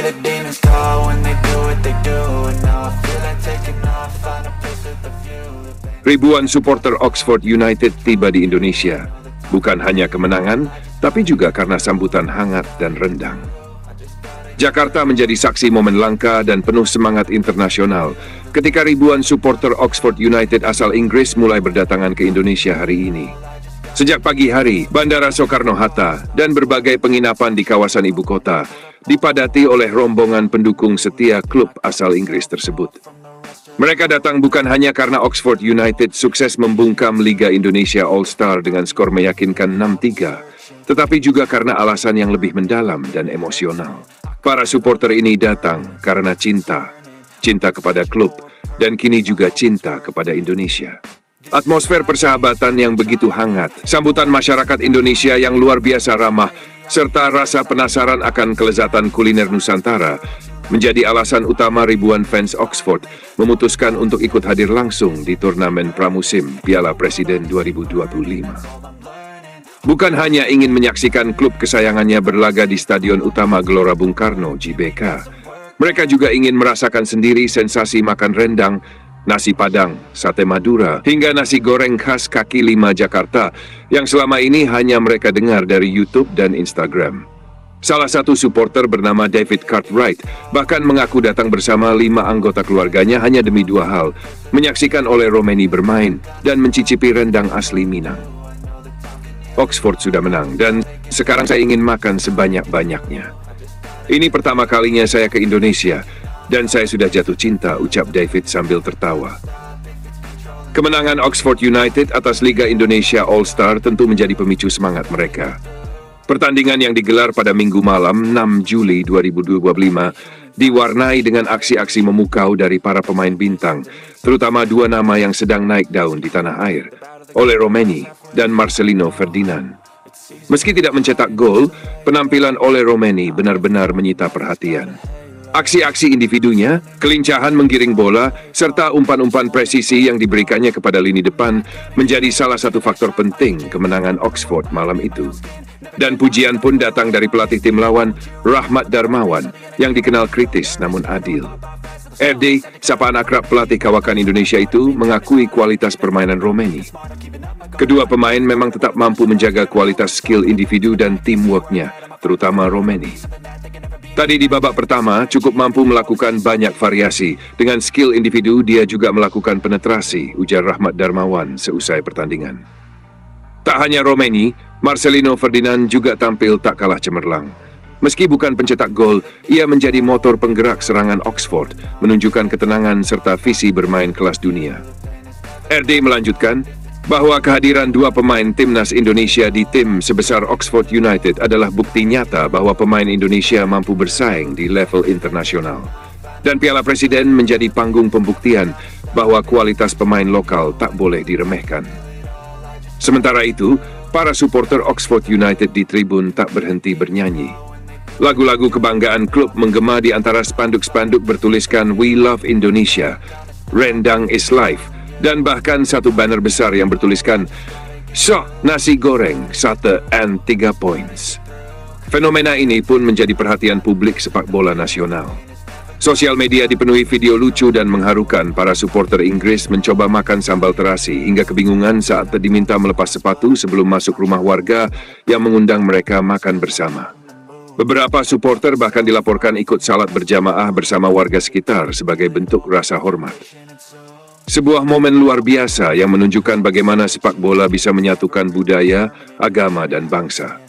the demons call when they do what they do. And now I feel like taking off, find a place with a view. Ribuan supporter Oxford United tiba di Indonesia. Bukan hanya kemenangan, tapi juga karena sambutan hangat dan rendang. Jakarta menjadi saksi momen langka dan penuh semangat internasional ketika ribuan supporter Oxford United asal Inggris mulai berdatangan ke Indonesia hari ini. Sejak pagi hari, Bandara Soekarno-Hatta dan berbagai penginapan di kawasan ibu kota dipadati oleh rombongan pendukung setia klub asal Inggris tersebut. Mereka datang bukan hanya karena Oxford United sukses membungkam Liga Indonesia All-Star dengan skor meyakinkan 6-3, tetapi juga karena alasan yang lebih mendalam dan emosional. Para supporter ini datang karena cinta kepada klub, dan kini juga cinta kepada Indonesia. Atmosfer persahabatan yang begitu hangat, sambutan masyarakat Indonesia yang luar biasa ramah, serta rasa penasaran akan kelezatan kuliner Nusantara, menjadi alasan utama ribuan fans Oxford memutuskan untuk ikut hadir langsung di turnamen pramusim Piala Presiden 2025. Bukan hanya ingin menyaksikan klub kesayangannya berlaga di Stadion Utama Gelora Bung Karno, GBK. Mereka juga ingin merasakan sendiri sensasi makan rendang, nasi padang, sate Madura, hingga nasi goreng khas kaki lima Jakarta yang selama ini hanya mereka dengar dari YouTube dan Instagram. Salah satu supporter bernama David Cartwright bahkan mengaku datang bersama 5 anggota keluarganya hanya demi 2 hal, menyaksikan Ole Romeni bermain dan mencicipi rendang asli Minang. Oxford sudah menang dan sekarang saya ingin makan sebanyak-banyaknya. Ini pertama kalinya saya ke Indonesia dan saya sudah jatuh cinta, ucap David sambil tertawa. Kemenangan Oxford United atas Liga Indonesia All-Star tentu menjadi pemicu semangat mereka. Pertandingan yang digelar pada Minggu malam 6 Juli 2025 diwarnai dengan aksi-aksi memukau dari para pemain bintang, terutama 2 nama yang sedang naik daun di tanah air, Ole Romeni dan Marcelino Ferdinand. Meski tidak mencetak gol, penampilan Ole Romeni benar-benar menyita perhatian. Aksi-aksi individunya, kelincahan menggiring bola, serta umpan-umpan presisi yang diberikannya kepada lini depan menjadi salah satu faktor penting kemenangan Oxford malam itu. Dan pujian pun datang dari pelatih tim lawan, Rahmat Darmawan, yang dikenal kritis namun adil. RD, sapaan akrab pelatih kawakan Indonesia itu, mengakui kualitas permainan Romeni. Kedua pemain memang tetap mampu menjaga kualitas skill individu dan teamwork-nya, terutama Romeni. Tadi di babak pertama cukup mampu melakukan banyak variasi. Dengan skill individu dia juga melakukan penetrasi, ujar Rahmat Darmawan seusai pertandingan. Tak hanya Romeni, Marcelino Ferdinand juga tampil tak kalah cemerlang. Meski bukan pencetak gol, ia menjadi motor penggerak serangan Oxford, menunjukkan ketenangan serta visi bermain kelas dunia. RD melanjutkan bahwa kehadiran 2 pemain timnas Indonesia di tim sebesar Oxford United adalah bukti nyata bahwa pemain Indonesia mampu bersaing di level internasional. Dan Piala Presiden menjadi panggung pembuktian bahwa kualitas pemain lokal tak boleh diremehkan. Sementara itu, para supporter Oxford United di tribun tak berhenti bernyanyi. Lagu-lagu kebanggaan klub menggema di antara spanduk-spanduk bertuliskan "We Love Indonesia", "Rendang is Life", dan bahkan satu banner besar yang bertuliskan "Sok nasi goreng, sate and 3 points". Fenomena ini pun menjadi perhatian publik sepak bola nasional. Sosial media dipenuhi video lucu dan mengharukan. Para supporter Inggris mencoba makan sambal terasi hingga kebingungan saat diminta melepas sepatu sebelum masuk rumah warga yang mengundang mereka makan bersama. Beberapa supporter bahkan dilaporkan ikut salat berjamaah bersama warga sekitar sebagai bentuk rasa hormat. Sebuah momen luar biasa yang menunjukkan bagaimana sepak bola bisa menyatukan budaya, agama, dan bangsa.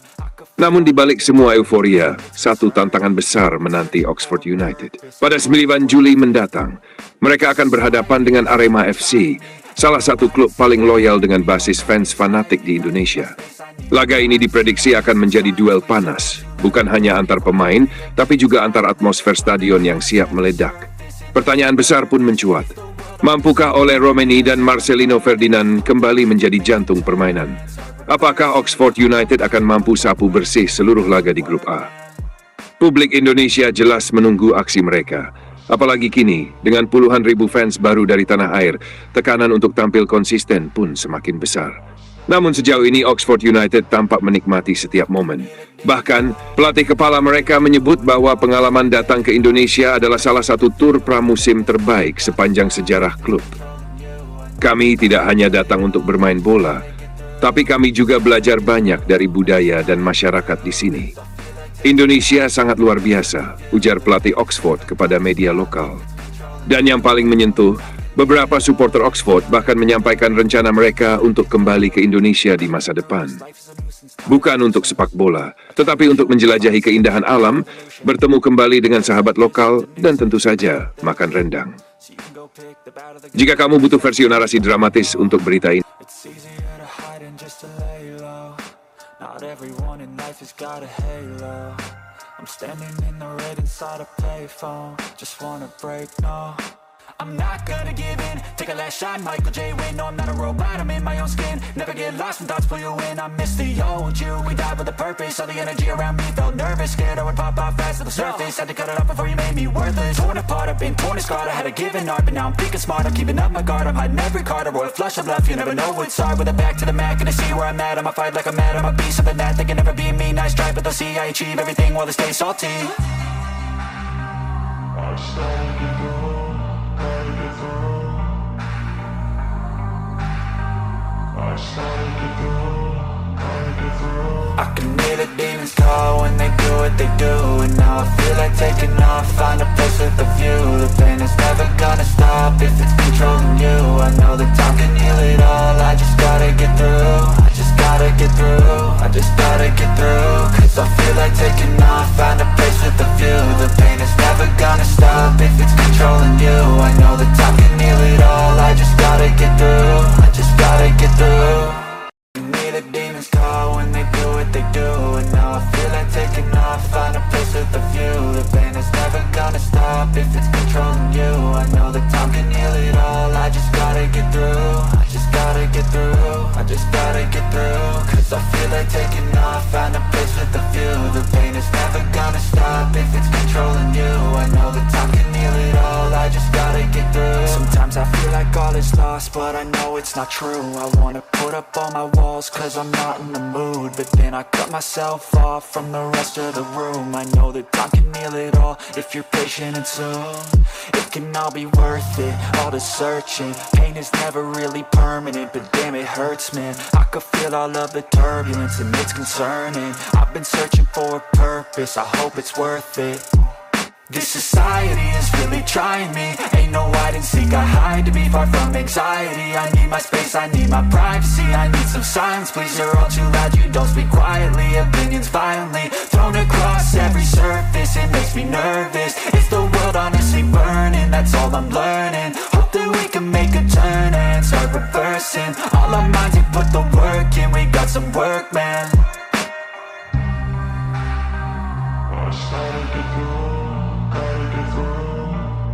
Namun di balik semua euforia, satu tantangan besar menanti Oxford United. Pada 9 Juli mendatang, mereka akan berhadapan dengan Arema FC, salah satu klub paling loyal dengan basis fans fanatik di Indonesia. Laga ini diprediksi akan menjadi duel panas, bukan hanya antar pemain, tapi juga antar atmosfer stadion yang siap meledak. Pertanyaan besar pun mencuat. Mampukah Ole Romeni dan Marcelino Ferdinand kembali menjadi jantung permainan? Apakah Oxford United akan mampu sapu bersih seluruh laga di grup A? Publik Indonesia jelas menunggu aksi mereka. Apalagi kini, dengan puluhan ribu fans baru dari tanah air, tekanan untuk tampil konsisten pun semakin besar. Namun sejauh ini Oxford United tampak menikmati setiap momen. Bahkan, pelatih kepala mereka menyebut bahwa pengalaman datang ke Indonesia adalah salah satu tur pramusim terbaik sepanjang sejarah klub. Kami tidak hanya datang untuk bermain bola, tapi kami juga belajar banyak dari budaya dan masyarakat di sini. Indonesia sangat luar biasa, ujar pelatih Oxford kepada media lokal. Dan yang paling menyentuh, beberapa supporter Oxford bahkan menyampaikan rencana mereka untuk kembali ke Indonesia di masa depan. Bukan untuk sepak bola, tetapi untuk menjelajahi keindahan alam, bertemu kembali dengan sahabat lokal, dan tentu saja makan rendang. Jika kamu butuh versi narasi dramatis untuk berita ini, not everyone in life has got a halo. I'm standing in the red inside a payphone. Just wanna break, no, I'm not gonna give in. Take a last shot, Michael J. Win. No, I'm not a robot, I'm in my own skin. Never get lost when thoughts pull you in. I miss the old you, we died with a purpose. All the energy around me felt nervous. Scared I would pop off fast to the surface. Had to cut it off before you made me worthless. Torn apart, I've been torn and scarred. I had a given art, but now I'm thinking smart. I'm keeping up my guard, I'm hiding every card. A royal flush of love, you never know what's hard. With a back to the mat, gonna see where I'm at. I'ma fight like I'm mad, I'ma be something that they can never be me. Nice try, but they'll see I achieve everything while they stay salty. I can hear the demons call when they do what they do. And now I feel like taking off, find a place with a view. The pain is never gonna stop if it's controlling you. I know that time can heal it all, I just gotta get through. I just gotta get through, I just gotta get through. Cause I feel like taking off, find a place with a view. The pain is never gonna stop if it's controlling you. I know that time can heal it all, I just gotta get through. I just gotta get through. The demons call when they do what they do. And now I feel like taking off, find a place with a view. The pain is never gonna stop if it's controlling you. I know that time can heal it all, I just gotta get through. I just gotta get through, I just gotta get through. Cause I feel like taking off, find a place with a view. The pain is never gonna stop if it's controlling you. I know that time can heal it all, I just gotta get through. Sometimes I feel like all is lost, but I know it's not true. I wanna put up all my walls cause I'm not in the mood. But then I cut myself off from the rest of the room. I know that time can heal it all if you're patient and soon. It can all be worth it, all the searching. Pain is never really permanent, but damn it hurts, man. I could feel all of the turbulence and it's concerning. I've been searching for a purpose, I hope it's worth it. This society is really trying me. Ain't no hide and seek, I hide to be far from anxiety. I need my space, I need my privacy. I need some silence, please, you're all too loud. You don't speak quietly, opinions violently thrown across every surface. It makes me nervous, is the world honestly burning? That's all I'm learning. Hope that we can make a turn and start reversing. All our minds, we put the work in. We got some work, man. I just gotta get through, gotta get through.